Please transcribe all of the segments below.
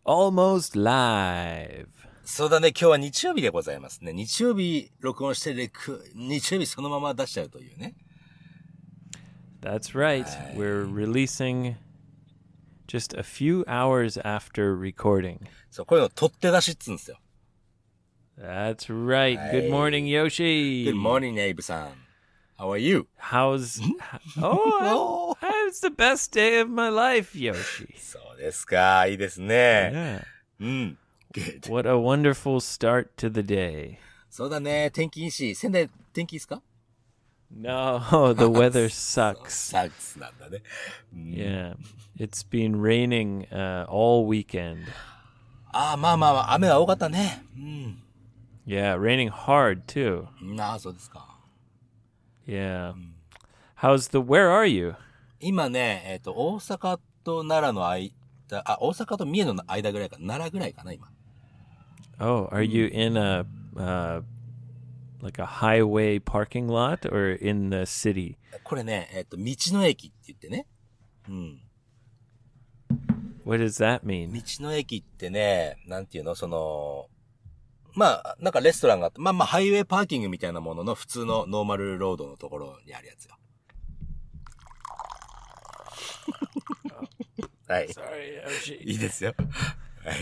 almost live. そうだね、今日は日曜日でございますね。日曜日録音して日曜日そのまま出しちゃうというね。That's right. We're releasing just a few hours after recording. そう、こういうの取って出しっつうんですよ。That's right. Good morning, Yoshi. Good morning, エイブさん。How are you? How's... Oh, it's the best day of my life, Yoshi. そうですか。いいですね。Yeah. うん。Good. What a wonderful start to the day. そうだね。天気いいし、仙台天気いいですか？ No, the weather sucks. Sucks なんだね。Yeah. It's been raining all weekend. まあ、雨は多かったね。うん。Yeah, raining hard too. そうですか。Yeah. Where are you? 今ね、大阪と奈良の大阪と三重の間ぐらいか、奈良ぐらいかな、今。Oh, are you in like a highway parking lot or in the city? これね、道の駅って言ってね。うん。What does that mean? 道の駅ってね、なんていうの、なんかレストランがあって、ハイウェイパーキングみたいなものの普通のノーマルロードのところにあるやつよ。はい。Sorry, Yoshi. いいですよ。はい。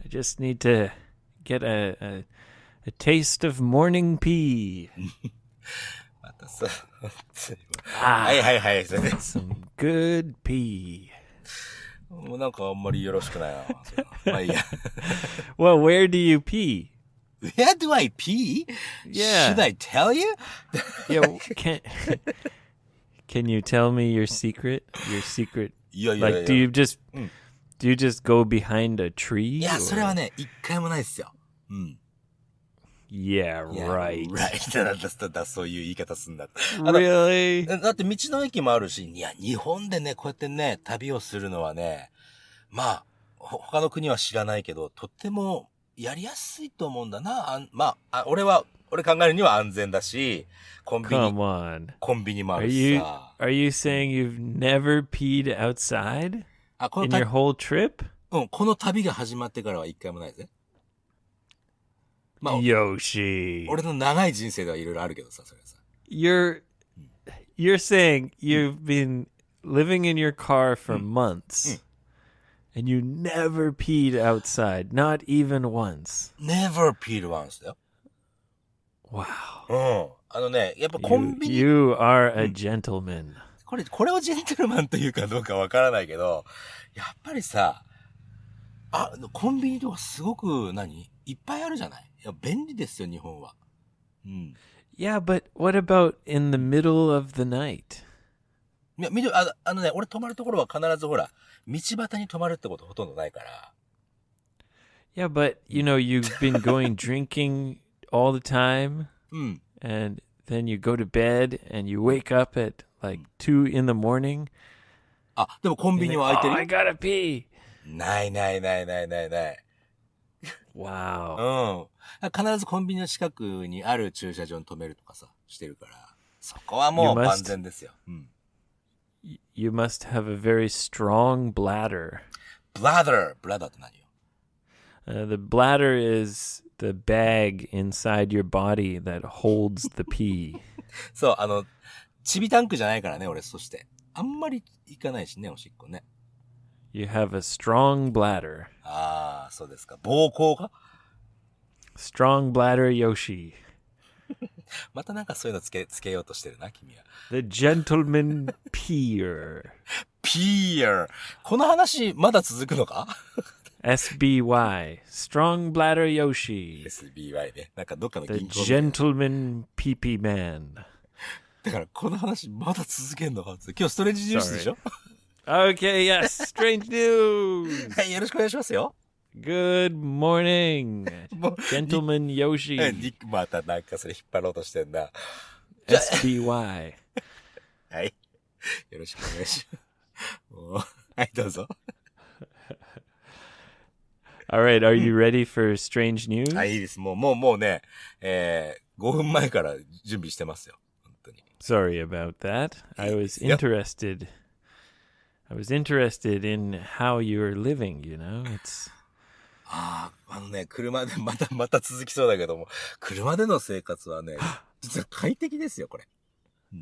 I just need to get a taste of morning pea. またさ、はい。それで。Some good pea. もうなんかあんまりよろしくないな。まあいいや。Well, where do you pee? Where do I pee? Yeah. Should I tell you? Yeah, can you tell me your secret? Your secret? いや。Like, do you just go behind a tree? いや、それはね、一回もないですよ。うん。Yeah, right. Right. だそういう言い方すんだ。Really? だって道の駅もあるし、いや、日本でね、こうやってね、旅をするのはね、他の国は知らないけど、とってもやりやすいと思うんだな。俺考えるには安全だし、コンビニ Come on. コンビニもあるしさ。Are you saying you've never peed outside この in your whole trip? この旅が始まってからは一回もないぜ。Yoshi. 俺の長い人生ではいろいろあるけどさ、それさ。You're saying you've been living in your car for months and you never peed outside, not even once. Never peed once だよ。Wow. やっぱコンビニ。You are a gentleman. これをジェントルマンというかどうかわからないけど、やっぱりさ、コンビニとかすごくいっぱいあるじゃない？いや、便利ですよ、日本は。うん。Yeah, but what about in the middle of the night? いや、俺泊まるところは必ずほら、道端に泊まるってことほとんどないから。Yeah, but, you've been going drinking all the time, and then you go to bed, and you wake up at, like, 2 in the morning. でもコンビニは開いてるよ。I gotta pee! ない。Wow. 必ずコンビニの近くにある駐車場に止めるとかさ、してるから。そこはもう万全ですよ。You must have a very strong bladder. Bladder って何よ？ The bladder is the bag inside your body that holds the pee. そう、チビタンクじゃないからね、俺、そして。あんまり行かないしね、おしっこね。You have a strong bladder. そうですか。膀胱か？ Strong bladder Yoshi. またなんかそういうのつけようとしてるな、君は。The gentleman peer. Peer. この話、まだ続くのか？ S.B.Y. Strong bladder Yoshi. S.B.Y. ね。なんかどっかの The 銀行。gentleman pee-pee man. だからこの話まだ続けんのか？今日ストレージニュースでしょ？ Okay, yes. Strange news. はい、よろしくお願いしますよ。Good morning, gentleman Yoshi. またなんかそれ引っ張ろうとしてんな。S.B.Y. はい。よろしくお願いします。はい、どうぞ。All right, are you ready for strange news? はい、いいです。もうね、5分前から準備してますよ。本当に。Sorry about that. I was interested I was interested in how you're living, It's... 車でまた続きそうだけども、車での生活はね、実は快適ですよ、これ。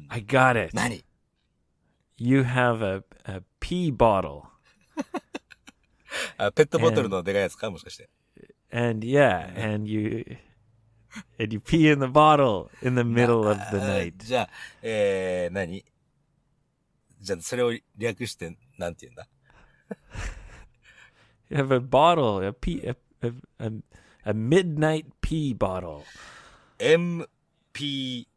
I got it. 何？ You have a pee bottle. ペットボトルのでかいやつかもしかして。And you pee in the bottle in the middle of the night. じゃあ、何？じゃあ、それを略して、なんて言うんだ？ You have a bottle, a midnight pee bottle. MPB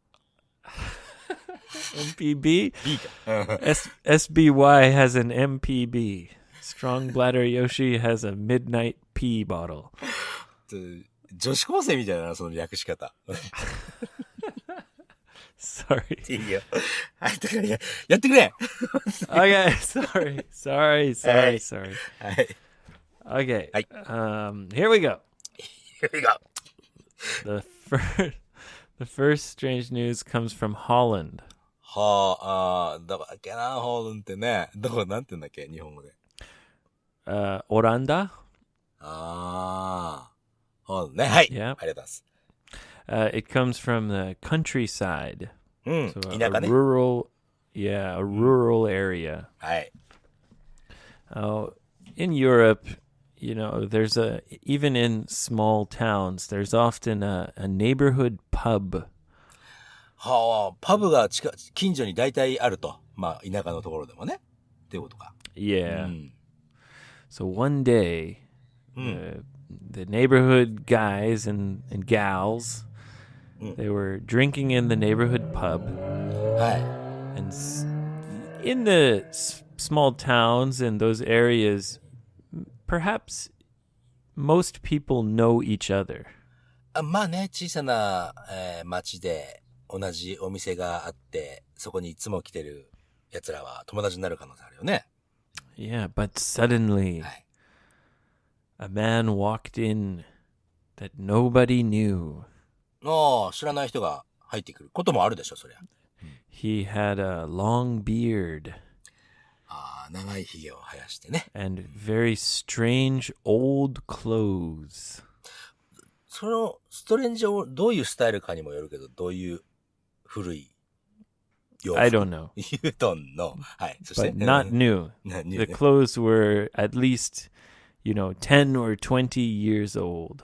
MPB? B か。SBY has an MPB. Strong Bladder Yoshi has a midnight pee bottle. 女子高生みたいだな、その略し方。Sorry. いいよ。はい、だからやってくれ。 Okay, sorry. はい。Okay. はい。Here we go. Here we go. The first strange news comes from Holland. だからけな、ホールンってね。なんて言うんだっけ、日本語で。オランダ? ホールンね。はい。Yeah. ありがとうございます。It comes from the countryside. 田舎ね。A rural area. はい。In Europe, there's even in small towns, there's often a neighborhood pub. パブが近所に大体あると。まあ、田舎のところでもね。っていうことか。Yeah. So one day, the neighborhood guys and gals, they were drinking in the neighborhood pub. はい。And in the small towns and those areas, perhaps most people know each other. まあね、小さな、町で同じお店があって、そこにいつも来てる奴らは友達になる可能性あるよね。Yeah, but suddenly, はい。a man walked in that nobody knew. 知らない人が入ってくることもあるでしょ、そりゃ。He had a long beard. 長い髭を生やしてね。And very strange old clothes. そのストレンジをどういうスタイルかにもよるけど、どういう古い洋服 I don't know. You don't know. はい。そして。But not new. The clothes were at least, 10 or 20 years old.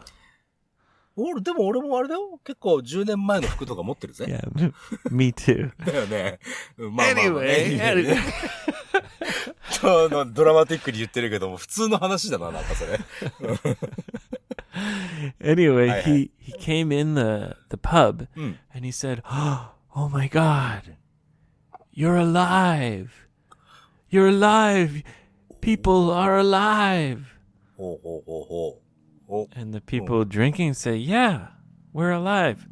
でも俺もあれだよ。結構10年前の服とか持ってるぜ。Yeah, me too. だよね。Anyway. ドラマティックに言ってるけども、普通の話だな、なんかそれ。Anyway, he came in the pub and he said, "Oh my God, you're alive! You're alive! People are alive!" ほう。And the people drinking say, "Yeah, we're alive."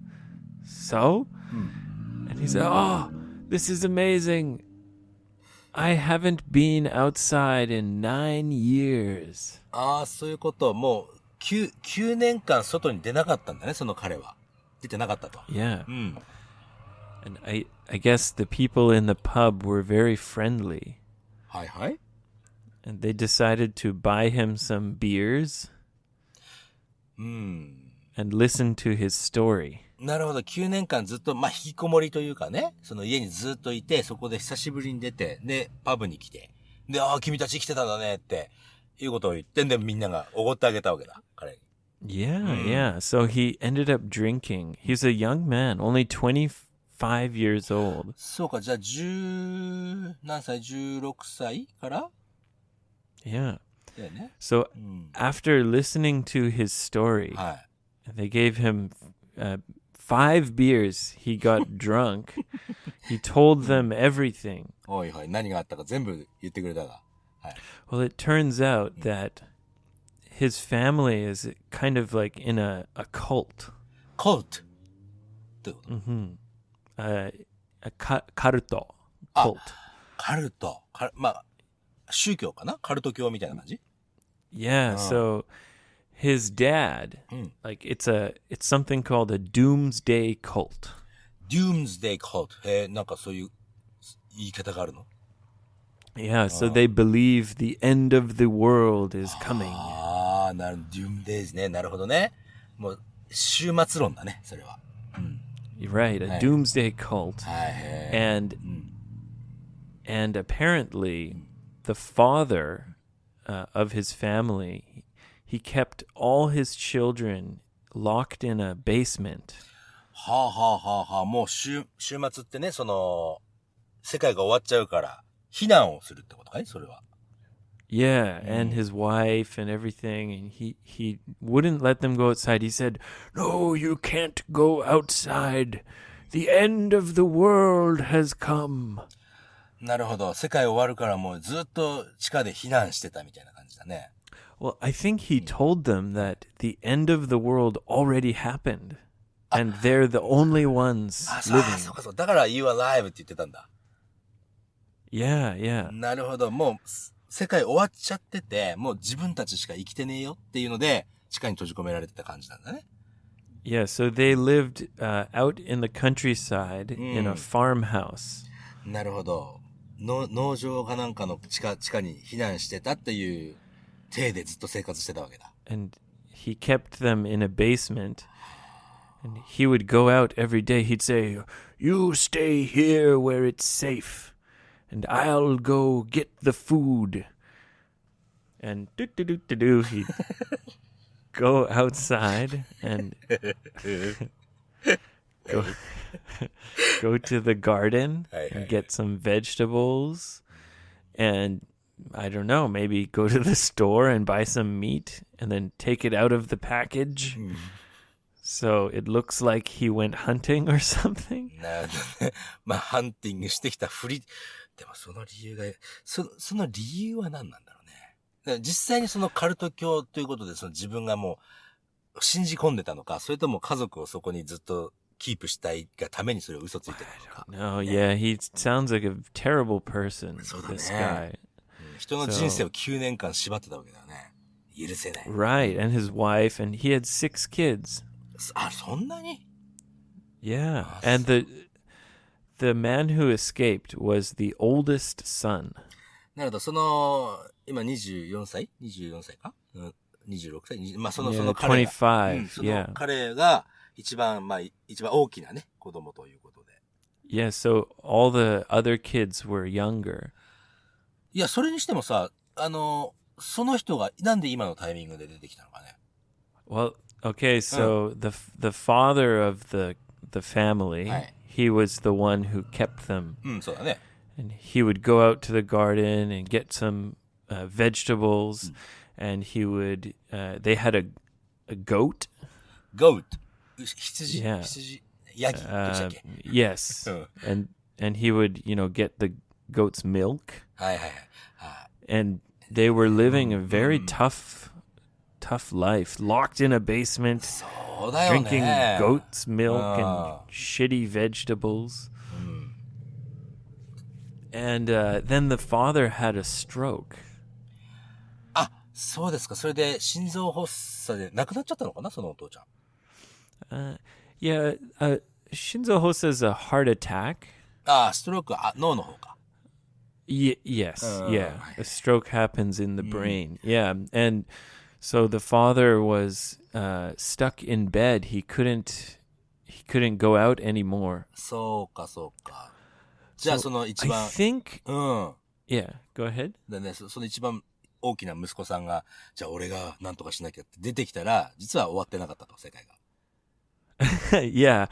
So? And he said, "Oh, this is amazing. I haven't been outside in 9 years." そういうこと。もう9年間外に出なかったんだね、その彼は。出てなかったと。Yeah. And I guess the people in the pub were very friendly. はいはい。And they decided to buy him some beers and listen to his story. なるほど。9年間ずっと、引きこもりというかね、その家にずっといて、そこで久しぶりに出て、で、パブに来て、で、君たち来てたんだねって、いうことを言って、で、みんながおごってあげたわけだ、彼に。Yeah. So he ended up drinking. He's a young man, only 25 years old. そうか、じゃあ何歳 ?16 歳から Yeah. だよね。So after listening to his story, はい。 they gave him 5 beers. He got drunk. He told them everything. おいおい、何があったか全部言ってくれたが。はい。Well, it turns out that his family is kind of like in a cult. Cult? どういうこと？A cult. Cult. カルト。宗教かな？カルト教みたいな感じ？ Yeah, so his dad, like it's something called a doomsday cult. Doomsday cult. なんかそういう言い方があるの？ Yeah, so they believe the end of the world is coming. ああ、なるほど。ドゥームデイズね。なるほどね。もう、終末論だね、それは。You're right, a doomsday cult. And apparently, the father of his family, he kept all his children locked in a basement. はあはあはあはあ。もう週末ってね、世界が終わっちゃうから、避難をするってことかいそれは。Yeah, and his wife and everything, and he wouldn't let them go outside. He said, "No, you can't go outside. The end of the world has come." なるほど。世界終わるからもうずっと地下で避難してたみたいな感じだね。Well, I think he told them that the end of the world already happened, and they're the only ones そう living. そうかそう。だから You are alive って言ってたんだ。Yeah, yeah. なるほど。もう世界終わっちゃってて、もう自分たちしか生きてねえよっていうので、地下に閉じ込められてた感じなんだね。Yeah, so they lived out in the countryside in a farmhouse. なるほど。農場かなんかの地下に避難してたっていう体でずっと生活してたわけだ。And he kept them in a basement. And he would go out every day. He'd say, "You stay here where it's safe. And I'll go get the food." And he'd go outside and go to the garden and get some vegetables. And I don't know, maybe go to the store and buy some meat and then take it out of the package. So it looks like he went hunting or something. なるほどね。まあ、ハンティングしてきたふり。でもその理由が、その理由は何なんだろうね。だから実際にそのカルト教ということで、自分がもう信じ込んでたのか、それとも家族をそこにずっとキープしたいがためにそれを嘘ついてるのか。No, yeah, he sounds like a terrible person, そうだね。this guy. 人の人生を9年間縛ってたわけだよね。許せない。Right, and his wife, and he had 6 kids. あ、そんなに Yeah, and the man who escaped was the oldest son. なるほど、今24歳 ?24 歳か、26歳まあ、その彼が、25, その yeah. 彼が一番大きなね、子供ということで。Yeah, so all the other kids were younger. いや、それにしてもさ、その人がなんで今のタイミングで出てきたのかね。Well, okay, so the father of the family, he was the one who kept them. そうだね。And he would go out to the garden and get some vegetables, and he would. They had a goat. Goat. 羊。 Yeah. 羊。ヤギ。どっちだっけ Yes. and he would, get the goat's milk. はいはいはい。And they were living a very tough life, locked in a basement, そうだよね。 drinking goat's milk and shitty vegetables. And then the father had a stroke. あ、そうですか。それで心臓発作で亡くなっちゃったのかな、そのお父ちゃん。Yeah, Shinzo Hosa's a heart attack. あ、ストロークは脳の方か。Yes, yeah. A stroke happens in the brain. Yeah, and so the father was stuck in bed. He couldn't go out anymore. そうかそうか。じゃあその一番 I think うん。yeah, go ahead. でね、その一番大きな息子さんが、じゃあ俺が何とかしなきゃって出てきたら、実は終わってなかったと、世界が。Yeah.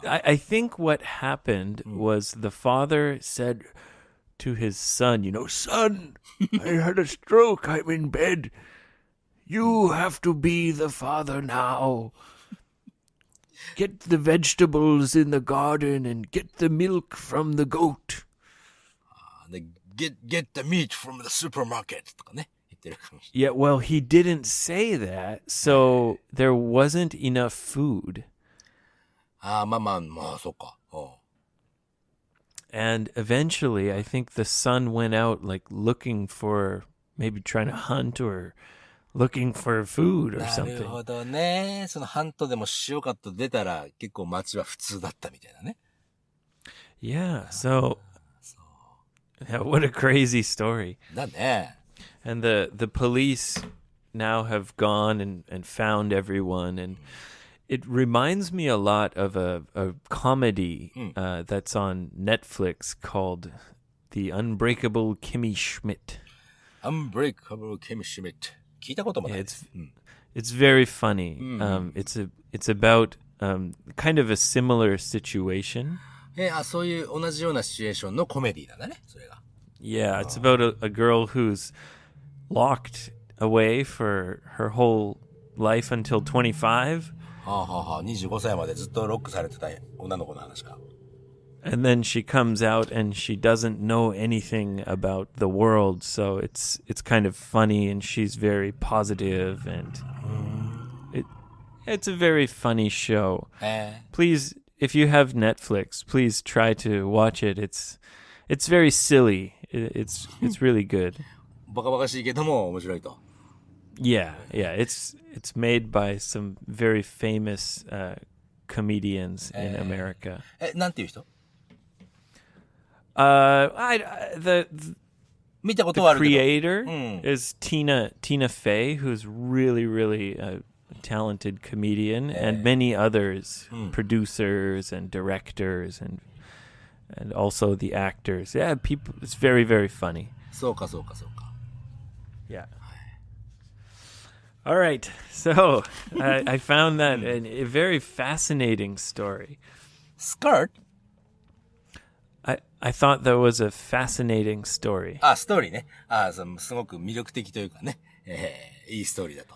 I think what happened was the father said to his son, "Son, I had a stroke. I'm in bed. You have to be the father now. Get the vegetables in the garden and get the milk from the goat." で、get the meat from the supermarket とかね、言ってるかもし Yeah, well, he didn't say that, so there wasn't enough food. れない。ああ、まあ、そうか。And eventually, I think the son went out like looking for, maybe trying to hunt or looking for food or なる something. ほどね。そのハントでもしようかと出たら、結構街は普通だったみたいなね。Yeah, so Yeah, what a crazy story. だね。 And the police now have gone and found everyone. And it reminds me a lot of a comedy that's on Netflix called The Unbreakable Kimmy Schmidt. Unbreakable Kimmy Schmidt. 聞いたこともない。 It's very funny. It's about kind of a similar situation. そういう同じようなシチュエーションのコメディなんだね、それが。 Yeah, it's about a girl who's locked away for her whole life until 25. 25歳までずっとロックされてた女の子の話か。 And then she comes out and she doesn't know anything about the world, so it's kind of funny and she's very positive and it's a very funny show. Please, if you have Netflix, please try to watch it. It's very silly. It's really good. バカバカしいけども面白いと。 Yeah. It's made by some very famous comedians in America. なんていう人？ The 見たことはあるけど。 creator is Tina Fey, who's really a talented comedian, and many others, producers and directors and also the actors. Yeah, people. It's very funny. そうかそうかそうか。 Yeah. All right. So I found that a very fascinating story. Skirt? I thought that was a fascinating story. ストーリーね。すごく魅力的というかね。いいストーリーだと。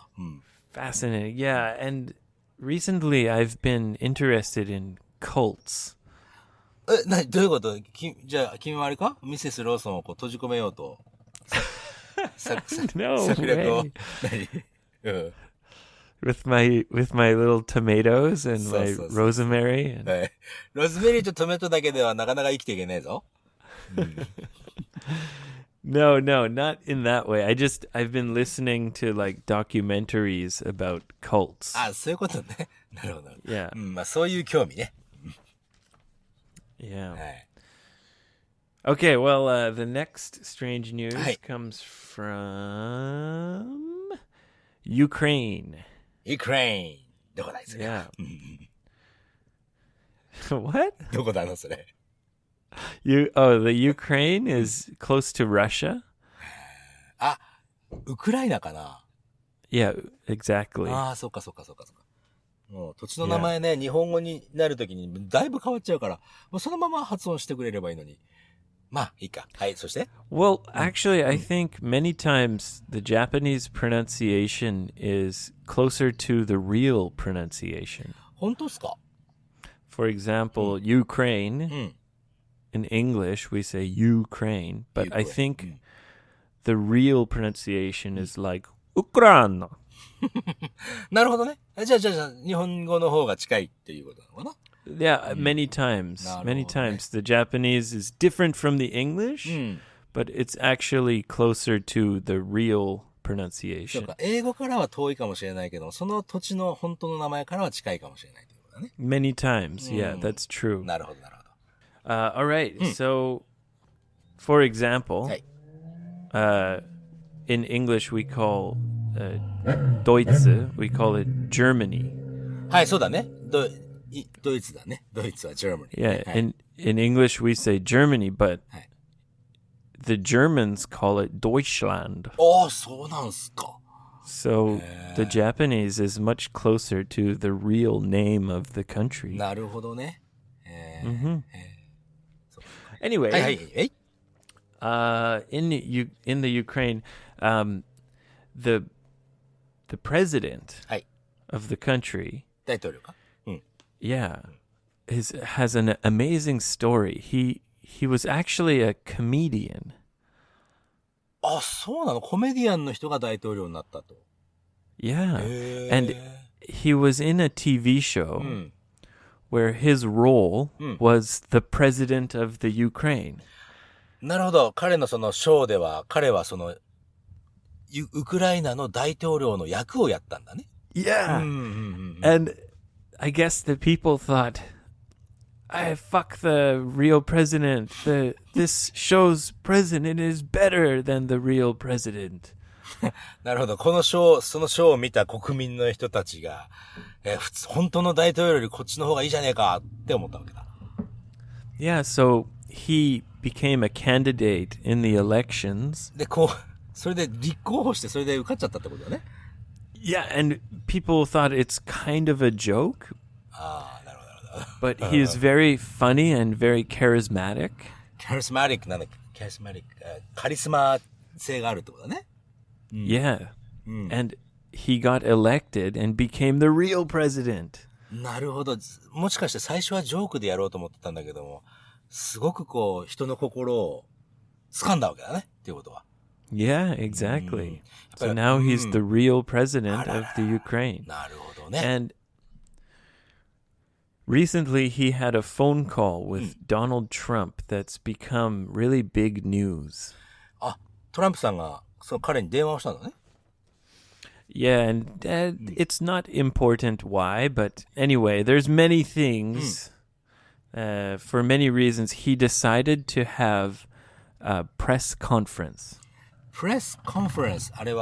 Fascinating. Yeah, and recently I've been interested in cults. どういうこと？じゃあ、君はあれか？ミセス・ローソンをこう閉じ込めようと。No 策略を。 way. With my little tomatoes and my rosemary. And... ローズメリーとトマトだけではなかなか生きていけねえぞ。No, not in that way. I've been listening to like documentaries about cults. そういうことね。なるほど。 Yeah. まあそういう興味ね。 Yeah. はい。 Okay, well, the next strange news はい。 comes from Ukraine. Ukraine どこだいそれ。 Yeah. What? どこだのそれ。 The Ukraine is close to Russia? ウクライナかな。 Yeah, exactly. そうか。もう土地の名前ね、日本語になるときにだいぶ変わっちゃうから、もうそのまま発音してくれればいいのに。まあ、いいか。はい、そして Well, actually, I think many times the Japanese pronunciation is closer to the real pronunciation. 本当っすか？ For example, Ukraine, in English, we say Ukraine, but I think the real pronunciation is like Ukraina. なるほどね。じゃあ、日本語の方が近いっていうことなのかな？ Yeah, many times. Many times. The Japanese is different from the English, but it's actually closer to the real そう pronunciation. か。英語からは遠いかもしれないけど、その土地の本当の名前からは近いかもしれないということだね。 Many times. Yeah, that's true. なるほど。 All right. So, for example, はい。 in English we call Deutsche, we call it Germany. はい、そうだね。ドイツだね。ドイツは Germany。 Yeah, はい。 in English we say Germany, but はい。 the Germans call it Deutschland. そうなんすか。 So the Japanese is much closer to the real name of the country. なるほどね。 Anyway, はい。in the Ukraine, the president はい。 of the country, 大統領か？ yeah, has an amazing story. He was actually a comedian. そうなの？コメディアンの人が大統領になったと。 Yeah, and he was in a TV show where his role was the president of the Ukraine. なるほど。彼のそのショーでは、彼はその、ウクライナの大統領の役をやったんだね。 Yeah. And I guess the people thought, I fuck the real president. This show's president is better than the real president. なるほど。そのショーを見た国民の人たちが、本当の大統領よりこっちの方がいいじゃねえかって思ったわけだ。Yeah, so he became a candidate in the elections. で、それで立候補して、それで受かっちゃったってことだね。Yeah, and people thought it's kind of a joke. ああ、なるほど、なるほど。But he is very funny and very charismatic. カリスマカリスマ性があるってことだね。Yeah. And he got elected and became the real president. なるほど。もしかして最初はジョークでやろうと思ってたんだけども、すごく人の心を掴んだわけだね。っていうことは。Yeah, exactly. So now he's the real president of the Ukraine. なるほどね。And recently he had a phone call with Donald Trump that's become really big news. あ、トランプさんが彼に電話をしたんだね。Yeah, and it's not important why, but anyway, there's many things. For many reasons, he decided to have a press conference. Press conference あれ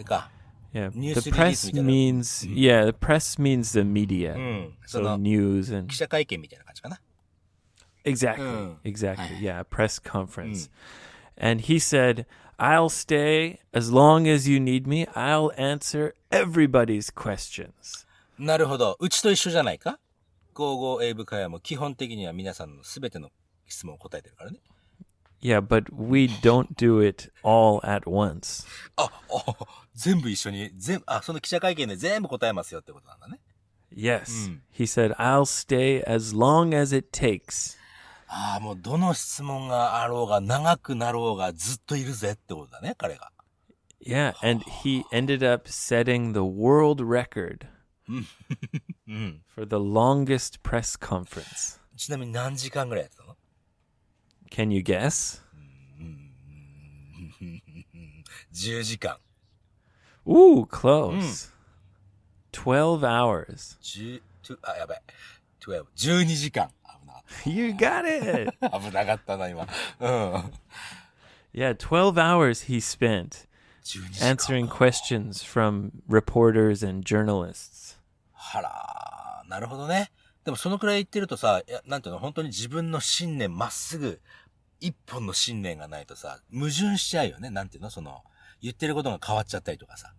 か。Yeah, News the press means the press means the media. So news and 記者会見みたいな感じかな。exactly. Yeah, a press conference. And he said, "I'll stay as long as you need me. I'll answer everybody's questions." なるほど。うちと一緒じゃないか？GoGo 英語会話も基本的には皆さんのすべての質問を答えてるからね。Yeah, but we don't do it all at once. 全部一緒に、その記者会見で全部答えますよってことなんだね。Yes. He said, "I'll stay as long as it takes." もうどの質問があろうが長くなろうがずっといるぜってことだね、彼が。Yeah, and he ended up setting the world record for the longest press conference. ちなみに何時間ぐらいやってたの？ Can you guess? 10時間。Ooh, close. 12 hours. やばい。12時間。危なかった。You got it. 危なかったな、今。Yeah, 12 hours he spent answering questions from reporters and journalists. なるほどね。でもそのくらい言ってるとさ、なんていうの、本当に自分の信念、まっすぐ、一本の信念がないとさ、矛盾しちゃうよね。なんていうの、言ってることが変わっちゃったりとかさ。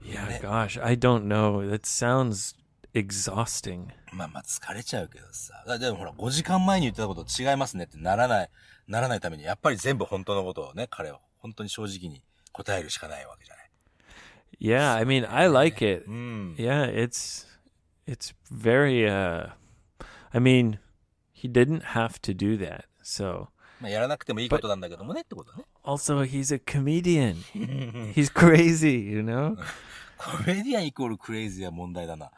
Yeah, gosh, I don't know. That sounds exhausting. まあ疲れちゃうけどさ。でもほら、5時間前に言ってたこと違いますねってならないために、やっぱり全部本当のことをね、彼は本当に正直に答えるしかないわけじゃない。Yeah, I mean, I like it. Yeah, it's very, I mean, he didn't have to do that, so. やらなくてもいいことなんだけどもねってことね。Also, he's a comedian. He's crazy, you know? コメディアンイコールクレイジーは問題だな。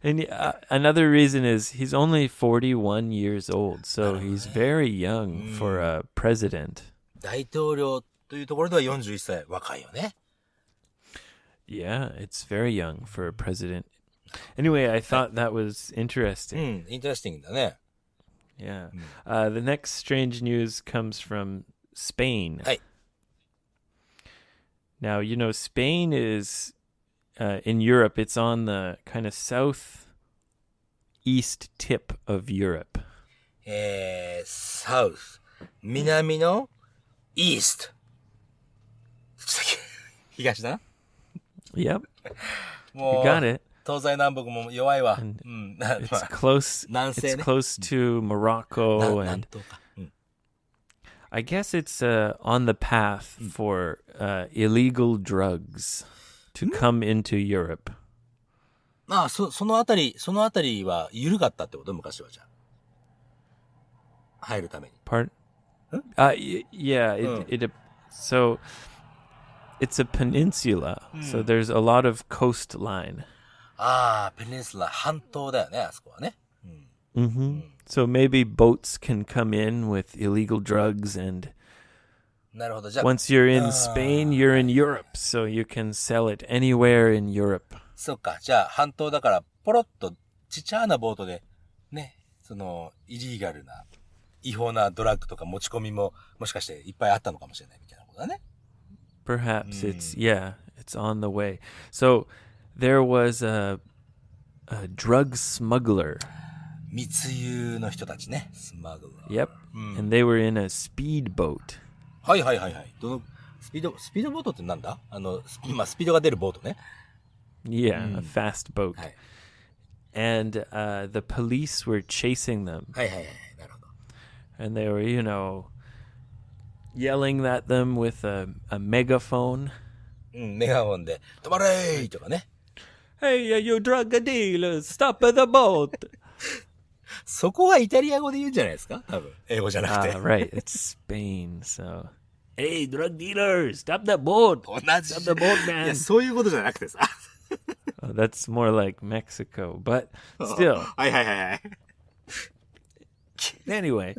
And another reason is he's only 41 years old, so he's very young for a president. 大統領というところでは41歳、若いよね。Yeah, it's very young for a president. Anyway, I thought that was interesting. Interesting だね。Yeah. The next strange news comes from Spain. はい。Now, you know, Spain is in Europe. It's on the kind of southeast tip of Europe. South 南の East 東だな。Yep. もう You got it. 東西南北も弱いわ。It's close. 南西 It's ね。close to Morocco, 南 and 東か。I guess it's on the path for illegal drugs to come into Europe. そのあたりは緩かったってこと昔はじゃあ。入るために。Part? Yeah. So it's a peninsula. So there's a lot of coastline. ペニンスラ、半島だよね、あそこはね。So maybe boats can come in with illegal drugs, and なるほど。じゃあ once you're in Spain, you're in Europe. So you can sell it anywhere in Europe. そっか。じゃあ、半島だから、ポロッと、ちっちゃなボートで、ね、その、イリーガルな、違法なドラッグとか持ち込みも、もしかしていっぱいあったのかもしれないみたいなことだね。Perhaps it's on the way. So there was a drug smuggler. 密輸の人たちね。スマグラー。Yep. And they were in a speedboat. はいはいはいはい。スピードボートってなんだ？スピードが出るボートね。Yeah, a fast boat. はい。And the police were chasing them. はいはいはい。なるほど。And they were, yelling at them with a megaphone. メガホンで、止まれーとかね。Hey, you drug dealers, stop the boat. そこはイタリア語で言うんじゃないですか？多分。英語じゃなくて。Right. It's Spain, so. Hey, drug dealers, stop the boat. 同じ。Stop the boat, い man. や、そういうことじゃなくてさ。That's more like Mexico, but still. はいはいはいはい。Anyway,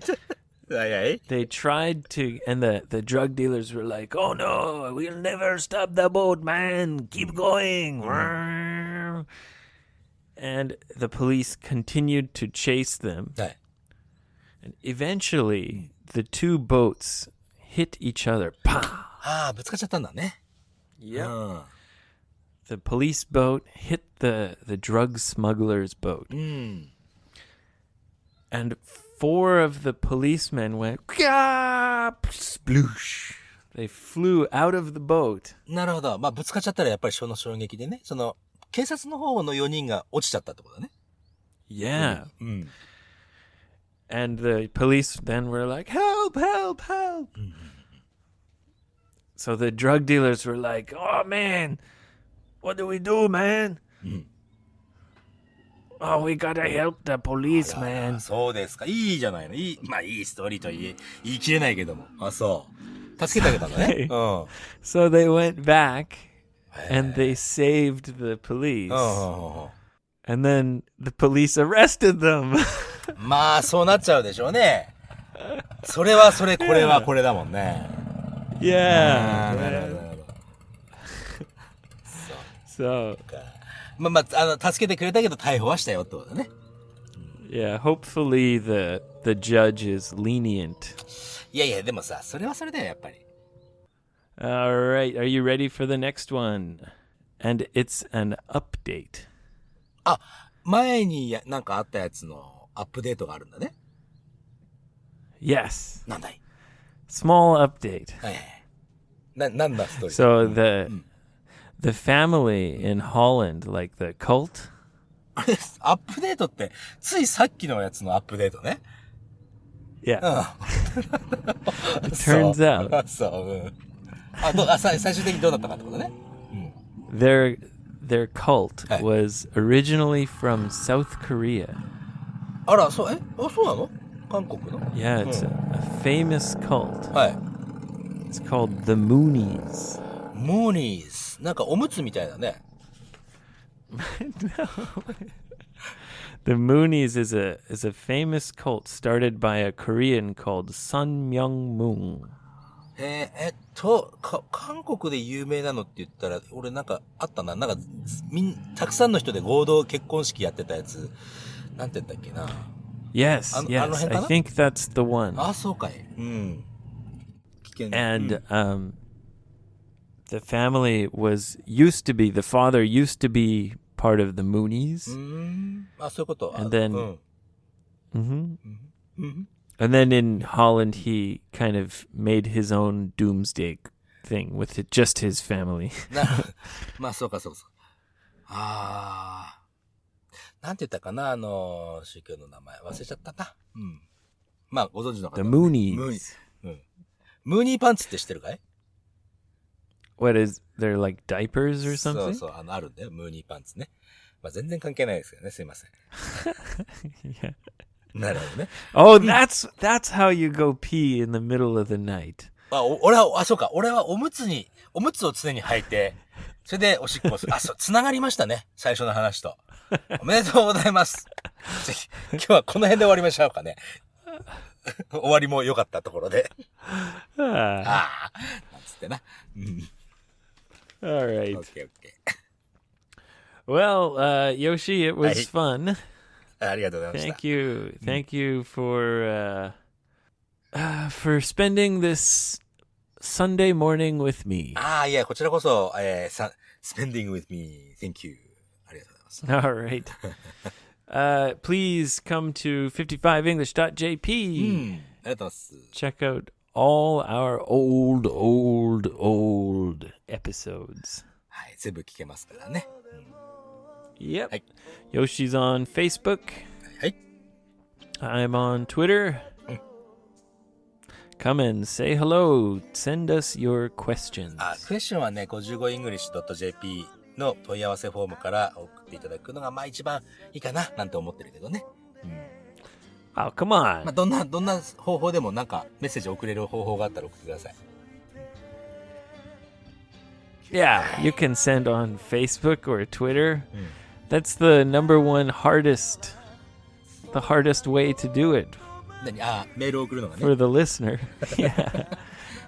はいはい。 they tried to, and the drug dealers were like, "Oh no, we'll never stop the boat, man. Keep going." And the police continued to chase them. はい。 And eventually, the two boats hit each other. Pow! ああ、ぶつかっちゃったんだね。Yep. うん。 The police boat hit the drug smuggler's boat. うん。 And four of the policemen went, sploosh. They flew out of the boat. なるほど。まあ、ぶつかっちゃったらやっぱりその衝撃でね、その、警察の方の4人が落ちちゃったってことだね。Yeah. うん。 And the police then were like, help, help, help. So the drug dealers were like, oh, man, what do we do, man? Oh, we gotta help the police, あ man. そうですか。いいじゃないの。まあ、いいストーリーと言い切れないけども。あ、そう。助けてあげたんだね。うん。 So they went back and they saved the police. うんうんうん。 And then the police arrested them. まあ、そうなっちゃうでしょうね。それはそれ、これはこれだもんね。あ Yeah. あ、なるほど、なるほど。 So, まあ、助けてくれたけど逮捕はしたよってことだね。 yeah, hopefully the judge is lenient. いやいや、でもさ、それはそれだよ、やっぱり。 All right, are you ready for the next one? And it's an update. あ、前になんかあったやつのアップデートがあるんだね。 Yes. なんだい？ Small update. はいはい。なんだストーリー。 So the family in Holland, like the cult. あれ、アップデートって、ついさっきのやつのアップデートね。 Yeah. うん。 It turns out そう、うん。最終的にどうだったかってことね。 their cult Hey. was originally from South Korea. あら、そうなの？韓国の？ Yeah, it's a famous cult. はい。 It's called the Moonies. モーニーズ。なんかおむつみたいだね。 The Moonies is a famous cult started by a Korean called Sun Myung-moon. 韓国で有名なのって言ったら、俺なんかあったな。なんか、たくさんの人で合同結婚式やってたやつ。なんて言ったっけな。 Yes, Ano yes, hen I ka na? think that's the one. あ、そうかい。うん。危険。 And the family the father used to be part of the Moonies. あ、そういうこと。And then- うん。 And then in Holland, he kind of made his own doomsday thing with just his family. まあ、そうか。なんて言ったかな、宗教の名前。忘れちゃったな。うん。まあ、ご存知の方。 The Moonies. ムーニーパンツって知ってるかい？ What is, they're like diapers or そう something? そう、あるんだよ。ムーニーパンツね。まあ、全然関係ないですけどね。すいません。 Yeah. なるほどね。 Oh, that's how you go pee in the middle of the night. そうか。俺はおむつを常に履いて、それでおしっこをする。そう、繋がりましたね。最初の話と。おめでとうございます。ぜひ、今日はこの辺で終わりましょうかね。終わりも良かったところで。なんつってな。うん。All right. オッケー。Well, Yoshi, it was fun. ありがとうございました。Thank you. Thank you for spending this Sunday morning with me. いや、こちらこそ、spending with me. Thank you. ありがとうございます。All right. Please come to 55english.jp. ありがとうございます。Check out all our old episodes. はい、全部聞けますからね。Yep. はい。Yoshi's on Facebook. はい。I'm on Twitter. Come and say hello. Send us your questions. クエスチョンはね、55english.jp の問い合わせフォームから送っていただくのが、まあ一番いいかな、なんて思ってるけどね。Oh, come on. まあどんな方法でもなんかメッセージ送れる方法があったら送ってください。Yeah, you can send on Facebook or Twitter. That's the number one hardest way to do it メールを送るのがね。for the listener. Yeah.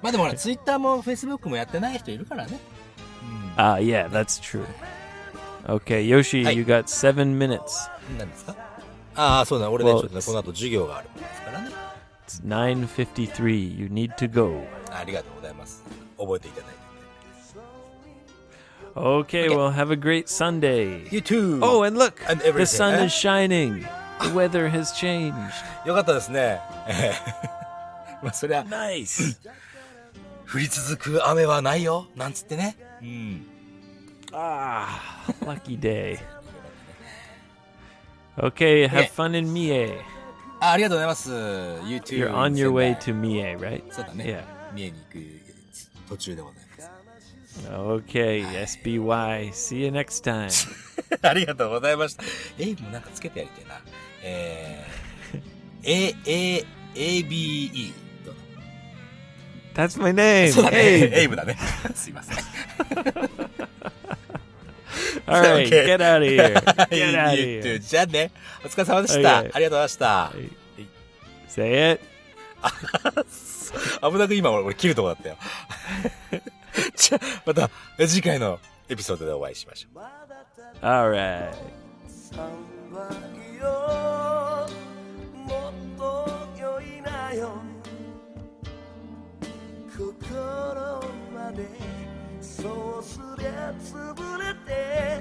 まあでもほら、Twitter も Facebook もやってない人いるからね。Yeah, that's true. Okay, Yoshi, you got 7 minutes. 何ですか？そうだ、俺ね、ちょっとね、この後授業があるんですからね。It's 9:53. You need to go. ありがとうございます。覚えていただいて。Okay, well, have a great Sunday. You too. Oh, and look, And the everything, sun is shining. The weather has changed. よかったですね。まあ、そりゃ、Nice. 降り続く雨はないよ、なんつってね。Lucky day. Okay, have fun in Mie. ありがとうございます。You too. You're on your way to Mie, right? そうだね。Yeah. 三重に行く途中でございます。Okay, F.B.E. See you next time. ありがとうございました。エイブもなんかつけてやりたいな。F.B.E. That's my name. そうだね。 Hey. エイブだね。すいません。All right, Okay. get out of here. Get out of You too. here. じゃあね。お疲れ様でした。あ Okay. りがとうございました。Say it. 危なく今俺切るとこだったよ。じゃあ、また次回のエピソードでお会いしましょう。All right. 心までそうすりゃ潰れて